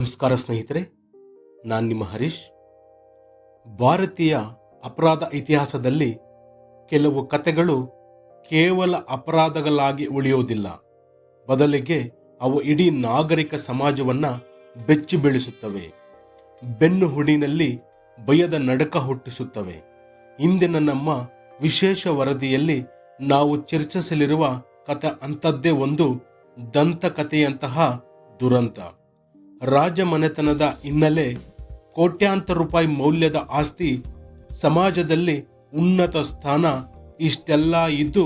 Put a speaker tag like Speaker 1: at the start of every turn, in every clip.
Speaker 1: ನಮಸ್ಕಾರ ಸ್ನೇಹಿತರೆ, ನಾನು ನಿಮ್ಮ ಹರೀಶ್. ಭಾರತೀಯ ಅಪರಾಧ ಇತಿಹಾಸದಲ್ಲಿ ಕೆಲವು ಕಥೆಗಳು ಕೇವಲ ಅಪರಾಧಗಳಾಗಿ ಉಳಿಯುವುದಿಲ್ಲ. ಬದಲಿಗೆ ಅವು ಇಡೀ ನಾಗರಿಕ ಸಮಾಜವನ್ನು ಬೆಚ್ಚಿ ಬೀಳಿಸುತ್ತವೆ. ಬೆನ್ನು ಹುಡಿನಲ್ಲಿ ಭಯದ ನಡುಕ ಹುಟ್ಟಿಸುತ್ತವೆ. ಇಂದಿನ ನಮ್ಮ ವಿಶೇಷ ವರದಿಯಲ್ಲಿ ನಾವು ಚರ್ಚಿಸಲಿರುವ ಕಥೆ ಅಂಥದ್ದೇ ಒಂದು ದಂತಕಥೆಯಂತಹ ದುರಂತ. ರಾಜಮನೆತನದ ಹಿನ್ನೆಲೆ, ಕೋಟ್ಯಾಂತರ ರೂಪಾಯಿ ಮೌಲ್ಯದ ಆಸ್ತಿ, ಸಮಾಜದಲ್ಲಿ ಉನ್ನತ ಸ್ಥಾನ, ಇಷ್ಟೆಲ್ಲ ಇದ್ದು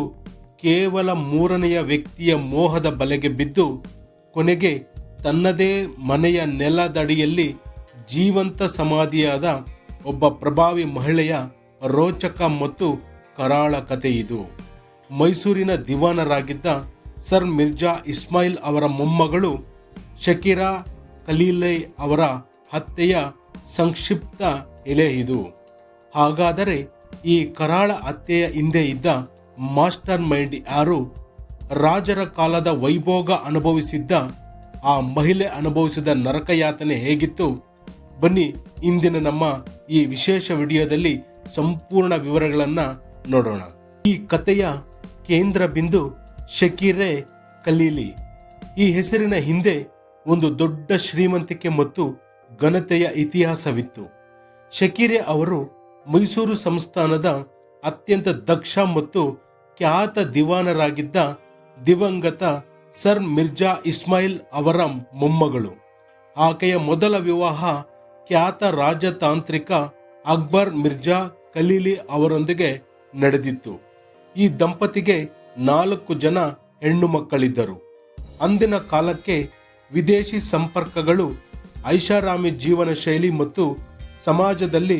Speaker 1: ಕೇವಲ ಮೂರನೆಯ ವ್ಯಕ್ತಿಯ ಮೋಹದ ಬಲೆಗೆ ಬಿದ್ದು ಕೊನೆಗೆ ತನ್ನದೇ ಮನೆಯ ನೆಲದಡಿಯಲ್ಲಿ ಜೀವಂತ ಸಮಾಧಿಯಾದ ಒಬ್ಬ ಪ್ರಭಾವಿ ಮಹಿಳೆಯ ರೋಚಕ ಮತ್ತು ಕರಾಳ ಕಥೆ ಇದು. ಮೈಸೂರಿನ ದಿವಾನರಾಗಿದ್ದ ಸರ್ ಮಿರ್ಜಾ ಇಸ್ಮಾಯಿಲ್ ಅವರ ಮೊಮ್ಮಗಳು ಶಕೀರಾ ಖಲೀಲಿ ಅವರ ಹತ್ಯೆಯ ಸಂಕ್ಷಿಪ್ತ ಎಲೆ ಇದು. ಹಾಗಾದರೆ ಈ ಕರಾಳ ಹತ್ಯೆಯ ಹಿಂದೆ ಇದ್ದ ಮಾಸ್ಟರ್ ಮೈಂಡ್ ಯಾರು? ರಾಜರ ಕಾಲದ ವೈಭೋಗ ಅನುಭವಿಸಿದ್ದ ಆ ಮಹಿಳೆ ಅನುಭವಿಸಿದ ನರಕಯಾತನೆ ಹೇಗಿತ್ತು? ಬನ್ನಿ, ಇಂದಿನ ನಮ್ಮ ಈ ವಿಶೇಷ ವಿಡಿಯೋದಲ್ಲಿ ಸಂಪೂರ್ಣ ವಿವರಗಳನ್ನು ನೋಡೋಣ. ಈ ಕಥೆಯ ಕೇಂದ್ರ ಬಿಂದು ಶಕೀರೆ ಖಲೀಲಿ. ಈ ಹೆಸರಿನ ಹಿಂದೆ ಒಂದು ದೊಡ್ಡ ಶ್ರೀಮಂತಿಕೆ ಮತ್ತು ಘನತೆಯ ಇತಿಹಾಸವಿತ್ತು. ಶಕೀರೆ ಅವರು ಮೈಸೂರು ಸಂಸ್ಥಾನದ ಅತ್ಯಂತ ದಕ್ಷ ಮತ್ತು ಖ್ಯಾತ ದಿವಾನರಾಗಿದ್ದ ದಿವಂಗತ ಸರ್ ಮಿರ್ಜಾ ಇಸ್ಮಾಯಿಲ್ ಅವರ ಮೊಮ್ಮಗಳು. ಆಕೆಯ ಮೊದಲ ವಿವಾಹ ಖ್ಯಾತ ರಾಜತಾಂತ್ರಿಕ ಅಕ್ಬರ್ ಮಿರ್ಜಾ ಖಲೀಲಿ ಅವರೊಂದಿಗೆ ನಡೆದಿತ್ತು. ಈ ದಂಪತಿಗೆ 4 ಜನ ಹೆಣ್ಣು ಮಕ್ಕಳಿದ್ದರು. ಅಂದಿನ ಕಾಲಕ್ಕೆ ವಿದೇಶಿ ಸಂಪರ್ಕಗಳು, ಐಷಾರಾಮಿ ಜೀವನ ಶೈಲಿ ಮತ್ತು ಸಮಾಜದಲ್ಲಿ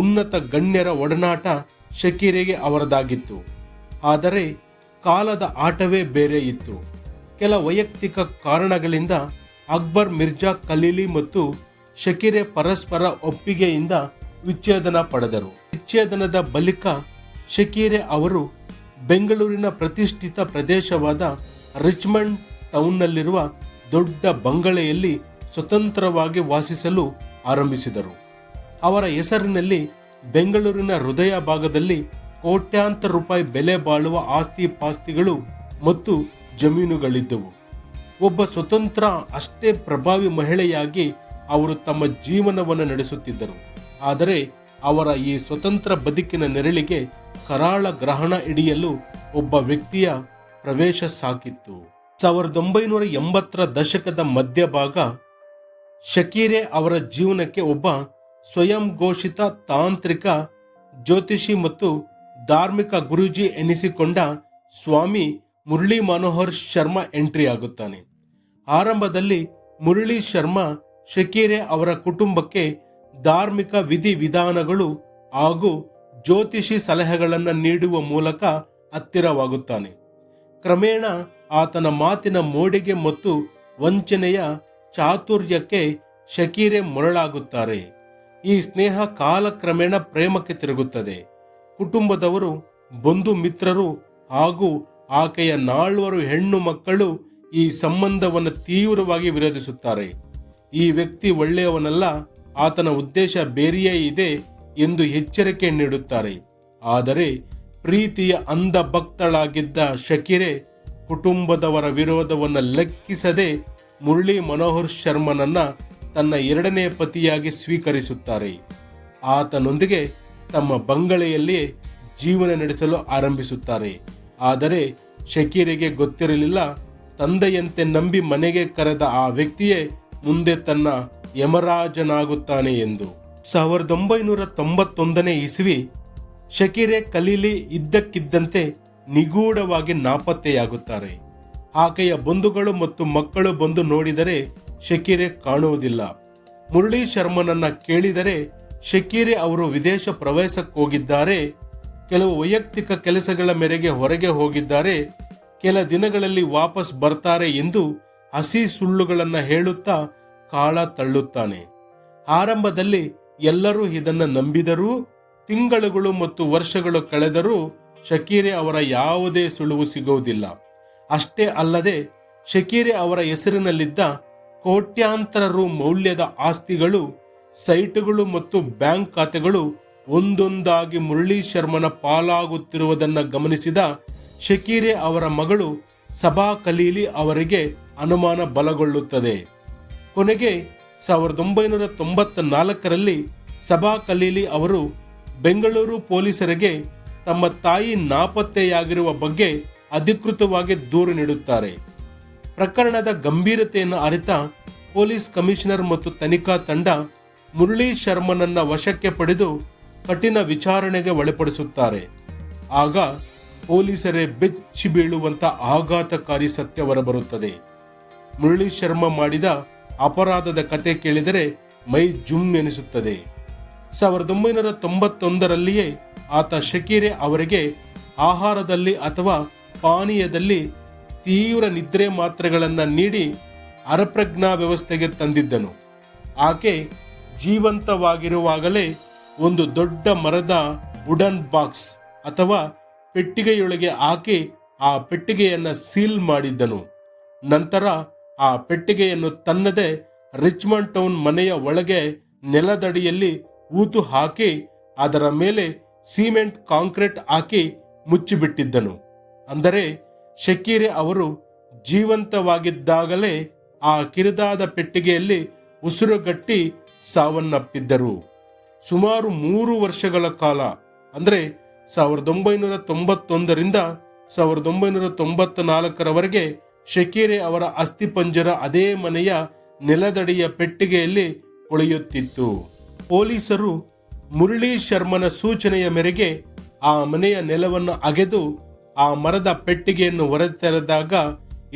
Speaker 1: ಉನ್ನತ ಗಣ್ಯರ ಒಡನಾಟ ಶಕೀರೆಗೆ ಅವರದಾಗಿತ್ತು. ಆದರೆ ಕಾಲದ ಆಟವೇ ಬೇರೆ ಇತ್ತು. ಕೆಲ ವೈಯಕ್ತಿಕ ಕಾರಣಗಳಿಂದ ಅಕ್ಬರ್ ಮಿರ್ಜಾ ಖಲೀಲಿ ಮತ್ತು ಶಕೀರೆ ಪರಸ್ಪರ ಒಪ್ಪಿಗೆಯಿಂದ ವಿಚ್ಛೇದನ ಪಡೆದರು. ವಿಚ್ಛೇದನದ ಬಳಿಕ ಶಕೀರೆ ಅವರು ಬೆಂಗಳೂರಿನ ಪ್ರತಿಷ್ಠಿತ ಪ್ರದೇಶವಾದ ರಿಚ್ಮಂಡ್ ಟೌನ್ನಲ್ಲಿರುವ ದೊಡ್ಡ ಬಂಗಲೆಯಲ್ಲಿ ಸ್ವತಂತ್ರವಾಗಿ ವಾಸಿಸಲು ಆರಂಭಿಸಿದರು. ಅವರ ಹೆಸರಿನಲ್ಲಿ ಬೆಂಗಳೂರಿನ ಹೃದಯ ಭಾಗದಲ್ಲಿ ಕೋಟ್ಯಾಂತರ ರೂಪಾಯಿ ಬೆಲೆ ಬಾಳುವ ಆಸ್ತಿ ಪಾಸ್ತಿಗಳು ಮತ್ತು ಜಮೀನುಗಳಿದ್ದವು. ಒಬ್ಬ ಸ್ವತಂತ್ರ, ಅಷ್ಟೇ ಪ್ರಭಾವಿ ಮಹಿಳೆಯಾಗಿ ಅವರು ತಮ್ಮ ಜೀವನವನ್ನು ನಡೆಸುತ್ತಿದ್ದರು. ಆದರೆ ಅವರ ಈ ಸ್ವತಂತ್ರ ಬದುಕಿನ ನೆರಳಿಗೆ ಕರಾಳ ಗ್ರಹಣ ಹಿಡಿಯಲು ಒಬ್ಬ ವ್ಯಕ್ತಿಯ ಪ್ರವೇಶ ಸಾಕಿತ್ತು. 1980ರ ದಶಕದ ಮಧ್ಯಭಾಗ ಶಕೀರೆ ಅವರ ಜೀವನಕ್ಕೆ ಒಬ್ಬ ಸ್ವಯಂ ಘೋಷಿತ ತಾಂತ್ರಿಕ, ಜ್ಯೋತಿಷಿ ಮತ್ತು ಧಾರ್ಮಿಕ ಗುರೂಜಿ ಎನಿಸಿಕೊಂಡ ಸ್ವಾಮಿ ಮುರಳಿ ಮನೋಹರ್ ಶರ್ಮಾ ಎಂಟ್ರಿ ಆಗುತ್ತಾನೆ. ಆರಂಭದಲ್ಲಿ ಮುರಳಿ ಶರ್ಮಾ ಶಕೀರೆ ಅವರ ಕುಟುಂಬಕ್ಕೆ ಧಾರ್ಮಿಕ ವಿಧಿವಿಧಾನಗಳು ಹಾಗೂ ಜ್ಯೋತಿಷಿ ಸಲಹೆಗಳನ್ನು ನೀಡುವ ಮೂಲಕ ಹತ್ತಿರವಾಗುತ್ತಾನೆ. ಕ್ರಮೇಣ ಆತನ ಮಾತಿನ ಮೋಡಿಗೆ ಮತ್ತು ವಂಚನೆಯ ಚಾತುರ್ಯಕ್ಕೆ ಶಕೀರೆ ಮರಳಾಗುತ್ತಾರೆ. ಈ ಸ್ನೇಹ ಕಾಲಕ್ರಮೇಣ ಪ್ರೇಮಕ್ಕೆ ತಿರುಗುತ್ತದೆ. ಕುಟುಂಬದವರು, ಬಂಧು ಮಿತ್ರರು ಹಾಗೂ ಆಕೆಯ 4 ಹೆಣ್ಣು ಮಕ್ಕಳು ಈ ಸಂಬಂಧವನ್ನು ತೀವ್ರವಾಗಿ ವಿರೋಧಿಸುತ್ತಾರೆ. ಈ ವ್ಯಕ್ತಿ ಒಳ್ಳೆಯವನಲ್ಲ, ಆತನ ಉದ್ದೇಶ ಬೇರೆಯೇ ಇದೆ ಎಂದು ಎಚ್ಚರಿಕೆ ನೀಡುತ್ತಾರೆ. ಆದರೆ ಪ್ರೀತಿಯ ಅಂಧ ಭಕ್ತಳಾಗಿದ್ದ ಶಕೀರೆ ಕುಟುಂಬದವರ ವಿರೋಧವನ್ನು ಲೆಕ್ಕಿಸದೆ ಮುರಳಿ ಮನೋಹರ್ ಶರ್ಮನನ್ನ ತನ್ನ 2ನೇ ಪತಿಯಾಗಿ ಸ್ವೀಕರಿಸುತ್ತಾರೆ. ಆತನೊಂದಿಗೆ ತಮ್ಮ ಬಂಗಲೆಯಲ್ಲಿ ಜೀವನ ನಡೆಸಲು ಆರಂಭಿಸುತ್ತಾರೆ. ಆದರೆ ಶಕೀರೆಗೆ ಗೊತ್ತಿರಲಿಲ್ಲ, ತಂದೆಯಂತೆ ನಂಬಿ ಮನೆಗೆ ಕರೆದ ಆ ವ್ಯಕ್ತಿಯೇ ಮುಂದೆ ತನ್ನ ಯಮರಾಜನಾಗುತ್ತಾನೆ ಎಂದು. 1991ನೇ ಇಸವಿ ಶಕೀರೆ ಖಲೀಲಿ ಇದ್ದಕ್ಕಿದ್ದಂತೆ ನಿಗೂಢವಾಗಿ ನಾಪತ್ತೆಯಾಗುತ್ತಾರೆ. ಆಕೆಯ ಬಂಧುಗಳು ಮತ್ತು ಮಕ್ಕಳು ಬಂದು ನೋಡಿದರೆ ಶಕೀರೆ ಕಾಣುವುದಿಲ್ಲ. ಮುರಳಿ ಶರ್ಮನನ್ನ ಕೇಳಿದರೆ ಶಕೀರೆ ಅವರು ವಿದೇಶ ಪ್ರವಾಸಕ್ಕೋಗಿದ್ದಾರೆ, ಕೆಲವು ವೈಯಕ್ತಿಕ ಕೆಲಸಗಳ ಮೇರೆಗೆ ಹೊರಗೆ ಹೋಗಿದ್ದಾರೆ, ಕೆಲ ದಿನಗಳಲ್ಲಿ ವಾಪಸ್ ಬರ್ತಾರೆ ಎಂದು ಹಸಿ ಸುಳ್ಳುಗಳನ್ನು ಹೇಳುತ್ತಾ ಕಾಳ ತಳ್ಳುತ್ತಾನೆ. ಆರಂಭದಲ್ಲಿ ಎಲ್ಲರೂ ಇದನ್ನು ನಂಬಿದರೂ ತಿಂಗಳುಗಳು ಮತ್ತು ವರ್ಷಗಳು ಕಳೆದರೂ ಶಕೀರೆ ಅವರ ಯಾವುದೇ ಸುಳುವು ಸಿಗುವುದಿಲ್ಲ. ಅಷ್ಟೇ ಅಲ್ಲದೆ ಶಕೀರೆ ಅವರ ಹೆಸರಿನಲ್ಲಿದ್ದ ಕೋಟ್ಯಾಂತರ ರು ಮೌಲ್ಯದ ಆಸ್ತಿಗಳು, ಸೈಟುಗಳು ಮತ್ತು ಬ್ಯಾಂಕ್ ಖಾತೆಗಳು ಒಂದೊಂದಾಗಿ ಮುರಳಿ ಶರ್ಮನ ಪಾಲಾಗುತ್ತಿರುವುದನ್ನು ಗಮನಿಸಿದ ಶಕೀರೆ ಅವರ ಮಗಳು ಸಬಾ ಖಲೀಲಿ ಅವರಿಗೆ ಅನುಮಾನ ಬಲಗೊಳ್ಳುತ್ತದೆ. ಕೊನೆಗೆ 1994ರಲ್ಲಿ ಸಬಾ ಖಲೀಲಿ ಅವರು ಬೆಂಗಳೂರು ಪೊಲೀಸರಿಗೆ ತಮ್ಮ ತಾಯಿ ನಾಪತ್ತೆಯಾಗಿರುವ ಬಗ್ಗೆ ಅಧಿಕೃತವಾಗಿ ದೂರು ನೀಡುತ್ತಾರೆ. ಪ್ರಕರಣದ ಗಂಭೀರತೆಯನ್ನು ಅರಿತ ಪೊಲೀಸ್ ಕಮಿಷನರ್ ಮತ್ತು ತನಿಖಾ ತಂಡ ಮುರಳಿ ಶರ್ಮನನ್ನ ವಶಕ್ಕೆ ಪಡೆದು ಕಠಿಣ ವಿಚಾರಣೆಗೆ ಒಳಪಡಿಸುತ್ತಾರೆ. ಆಗ ಪೊಲೀಸರೇ ಬೆಚ್ಚಿ ಬೀಳುವಂತ ಆಘಾತಕಾರಿ ಸತ್ಯ ಹೊರಬರುತ್ತದೆ. ಮುರಳಿ ಶರ್ಮಾ ಮಾಡಿದ ಅಪರಾಧದ ಕತೆ ಕೇಳಿದರೆ ಮೈ ಜುಮ್ ಎನಿಸುತ್ತದೆ. 1991ರಲ್ಲಿಯೇ ಆತ ಶಕೀರೆ ಅವರಿಗೆ ಆಹಾರದಲ್ಲಿ ಅಥವಾ ಪಾನೀಯದಲ್ಲಿ ತೀವ್ರ ನಿದ್ರೆ ಮಾತ್ರೆಗಳನ್ನು ನೀಡಿ ಅರೆಪ್ರಜ್ಞಾ ವ್ಯವಸ್ಥೆಗೆ ತಂದಿದ್ದನು. ಆಕೆ ಜೀವಂತವಾಗಿರುವಾಗಲೇ ಒಂದು ದೊಡ್ಡ ಮರದ ವುಡನ್ ಬಾಕ್ಸ್ ಅಥವಾ ಪೆಟ್ಟಿಗೆಯೊಳಗೆ ಹಾಕಿ ಆ ಪೆಟ್ಟಿಗೆಯನ್ನು ಸೀಲ್ ಮಾಡಿದ್ದನು. ನಂತರ ಆ ಪೆಟ್ಟಿಗೆಯನ್ನು ತನ್ನದೇ ರಿಚ್ಮಂಡ್ ಟೌನ್ ಮನೆಯ ಒಳಗೆ ನೆಲದಡಿಯಲ್ಲಿ ಊತು ಹಾಕಿ ಅದರ ಮೇಲೆ ಸಿಮೆಂಟ್ ಕಾಂಕ್ರೀಟ್ ಹಾಕಿ ಮುಚ್ಚಿಬಿಟ್ಟಿದ್ದನು. ಅಂದರೆ ಶಕೀರೆ ಅವರು ಜೀವಂತವಾಗಿದ್ದಾಗಲೇ ಆ ಕಿರಿದಾದ ಪೆಟ್ಟಿಗೆಯಲ್ಲಿ ಉಸಿರುಗಟ್ಟಿ ಸಾವನ್ನಪ್ಪಿದ್ದರು. ಸುಮಾರು 3 ವರ್ಷಗಳ ಕಾಲ ಅಂದರೆ 1991ರಿಂದ 1994ರವರೆಗೆ ಶಕೀರೆ ಅವರ ಅಸ್ಥಿಪಂಜರ ಅದೇ ಮನೆಯ ನೆಲದಡಿಯ ಪೆಟ್ಟಿಗೆಯಲ್ಲಿ ಕೊಳೆಯುತ್ತಿತ್ತು. ಪೊಲೀಸರು ಮುರಳಿ ಶರ್ಮನ ಸೂಚನೆಯ ಮೇರೆಗೆ ಆ ಮನೆಯ ನೆಲವನ್ನು ಅಗೆದು ಆ ಮರದ ಪೆಟ್ಟಿಗೆಯನ್ನು ಹೊರತೆರೆದಾಗ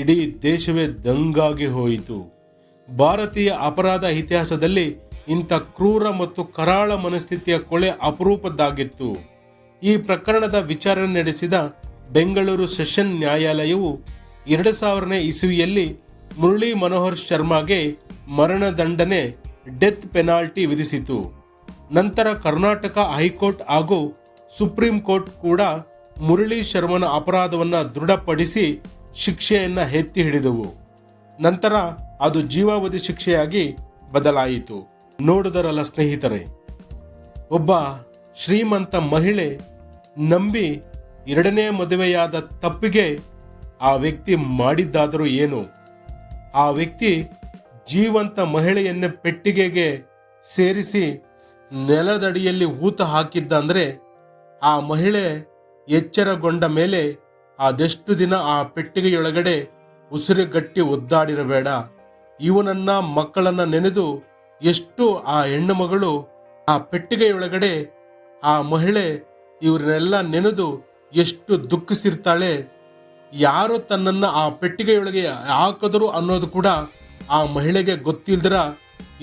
Speaker 1: ಇಡೀ ದೇಶವೇ ದಂಗಾಗಿ ಹೋಯಿತು. ಭಾರತೀಯ ಅಪರಾಧ ಇತಿಹಾಸದಲ್ಲಿ ಇಂಥ ಕ್ರೂರ ಮತ್ತು ಕರಾಳ ಮನಸ್ಥಿತಿಯ ಕೊಲೆ ಅಪರೂಪದ್ದಾಗಿತ್ತು. ಈ ಪ್ರಕರಣದ ವಿಚಾರಣೆ ನಡೆಸಿದ ಬೆಂಗಳೂರು ಸೆಷನ್ ನ್ಯಾಯಾಲಯವು 2000ನೇ ಇಸವಿಯಲ್ಲಿ ಮುರಳಿ ಮನೋಹರ್ ಶರ್ಮಾಗೆ ಮರಣದಂಡನೆ ಡೆತ್ ಪೆನಾಲ್ಟಿ ವಿಧಿಸಿತು. ನಂತರ ಕರ್ನಾಟಕ ಹೈಕೋರ್ಟ್ ಹಾಗೂ ಸುಪ್ರೀಂ ಕೋರ್ಟ್ ಕೂಡ ಮುರಳಿ ಶರ್ಮನ ಅಪರಾಧವನ್ನು ದೃಢಪಡಿಸಿ ಶಿಕ್ಷೆಯನ್ನ ಎತ್ತಿ ಹಿಡಿದವು. ನಂತರ ಅದು ಜೀವಾವಧಿ ಶಿಕ್ಷೆಯಾಗಿ ಬದಲಾಯಿತು. ನೋಡಿದರಲ್ಲ ಸ್ನೇಹಿತರೆ, ಒಬ್ಬ ಶ್ರೀಮಂತ ಮಹಿಳೆ ನಂಬಿ 2ನೇ ಮದುವೆಯಾದ ತಪ್ಪಿಗೆ ಆ ವ್ಯಕ್ತಿ ಮಾಡಿದ್ದಾದರೂ ಏನು? ಆ ವ್ಯಕ್ತಿ ಜೀವಂತ ಮಹಿಳೆಯನ್ನೇ ಪೆಟ್ಟಿಗೆಗೆ ಸೇರಿಸಿ ನೆಲದಡಿಯಲ್ಲಿ ಊತ ಹಾಕಿದ್ದ ಅಂದರೆ ಆ ಮಹಿಳೆ ಎಚ್ಚರಗೊಂಡ ಮೇಲೆ ಅದೆಷ್ಟು ದಿನ ಆ ಪೆಟ್ಟಿಗೆಯೊಳಗಡೆ ಉಸಿರುಗಟ್ಟಿ ಒದ್ದಾಡಿರಬೇಡ. ಇವನನ್ನ ಮಕ್ಕಳನ್ನ ನೆನೆದು ಎಷ್ಟು ಆ ಹೆಣ್ಣು ಮಗಳು ಆ ಪೆಟ್ಟಿಗೆಯೊಳಗಡೆ ಆ ಮಹಿಳೆ ಇವರನ್ನೆಲ್ಲ ನೆನೆದು ಎಷ್ಟು ದುಃಖಿಸಿರ್ತಾಳೆ. ಯಾರು ತನ್ನನ್ನು ಆ ಪೆಟ್ಟಿಗೆಯೊಳಗೆ ಹಾಕಿದ್ರು ಅನ್ನೋದು ಕೂಡ ಆ ಮಹಿಳೆಗೆ ಗೊತ್ತಿಲ್ದಿರ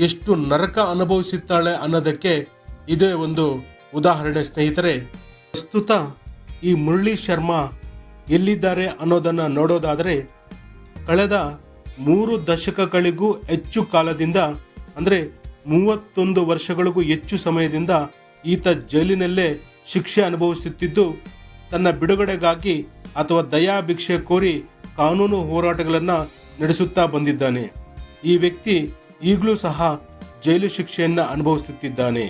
Speaker 1: ಎಷ್ಟು ನರಕ ಅನುಭವಿಸುತ್ತಾಳೆ ಅನ್ನೋದಕ್ಕೆ ಇದೇ ಒಂದು ಉದಾಹರಣೆ ಸ್ನೇಹಿತರೆ. ಪ್ರಸ್ತುತ ಈ ಮುರಳಿ ಶರ್ಮಾ ಎಲ್ಲಿದ್ದಾರೆ ಅನ್ನೋದನ್ನು ನೋಡೋದಾದರೆ, ಕಳೆದ 3 ದಶಕಗಳಿಗೂ ಹೆಚ್ಚು ಕಾಲದಿಂದ ಅಂದರೆ 31 ವರ್ಷಗಳಿಗೂ ಹೆಚ್ಚು ಸಮಯದಿಂದ ಈತ ಜೈಲಿನಲ್ಲೇ ಶಿಕ್ಷೆ ಅನುಭವಿಸುತ್ತಿದ್ದು, ತನ್ನ ಬಿಡುಗಡೆಗಾಗಿ ಅಥವಾ ದಯಾಭಿಕ್ಷೆ ಕೋರಿ ಕಾನೂನು ಹೋರಾಟಗಳನ್ನು ನಡೆಸುತ್ತಾ ಬಂದಿದ್ದಾನೆ. ಈ ವ್ಯಕ್ತಿ ಈಗಲೂ ಸಹ ಜೈಲು ಶಿಕ್ಷೆಯನ್ನು ಅನುಭವಿಸುತ್ತಿದ್ದಾನೆ.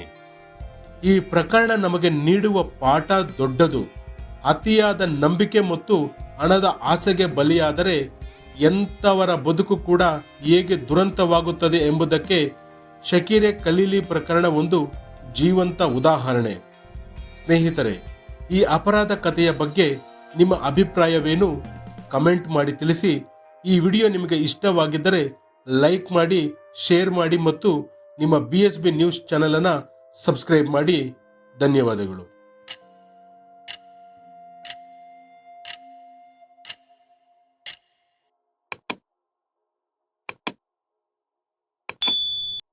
Speaker 1: ಈ ಪ್ರಕರಣ ನಮಗೆ ನೀಡುವ ಪಾಠ ದೊಡ್ಡದು. ಅತಿಯಾದ ನಂಬಿಕೆ ಮತ್ತು ಹಣದ ಆಸೆಗೆ ಬಲಿಯಾದರೆ ಎಂಥವರ ಬದುಕು ಕೂಡ ಹೇಗೆ ದುರಂತವಾಗುತ್ತದೆ ಎಂಬುದಕ್ಕೆ ಶಕೀರೆ ಖಲೀಲಿ ಪ್ರಕರಣ ಒಂದು ಜೀವಂತ ಉದಾಹರಣೆ. ಸ್ನೇಹಿತರೆ, ಈ ಅಪರಾಧ ಕಥೆಯ ಬಗ್ಗೆ ನಿಮ್ಮ ಅಭಿಪ್ರಾಯವೇನು? ಕಮೆಂಟ್ ಮಾಡಿ ತಿಳಿಸಿ. ಈ ವಿಡಿಯೋ ನಿಮಗೆ ಇಷ್ಟವಾಗಿದ್ದರೆ ಲೈಕ್ ಮಾಡಿ, ಶೇರ್ ಮಾಡಿ ಮತ್ತು ನಿಮ್ಮ BSB ನ್ಯೂಸ್ ಚಾನೆಲ್ ಅನ್ನು ಸಬ್ಸ್ಕ್ರೈಬ್ ಮಾಡಿ. ಧನ್ಯವಾದಗಳು.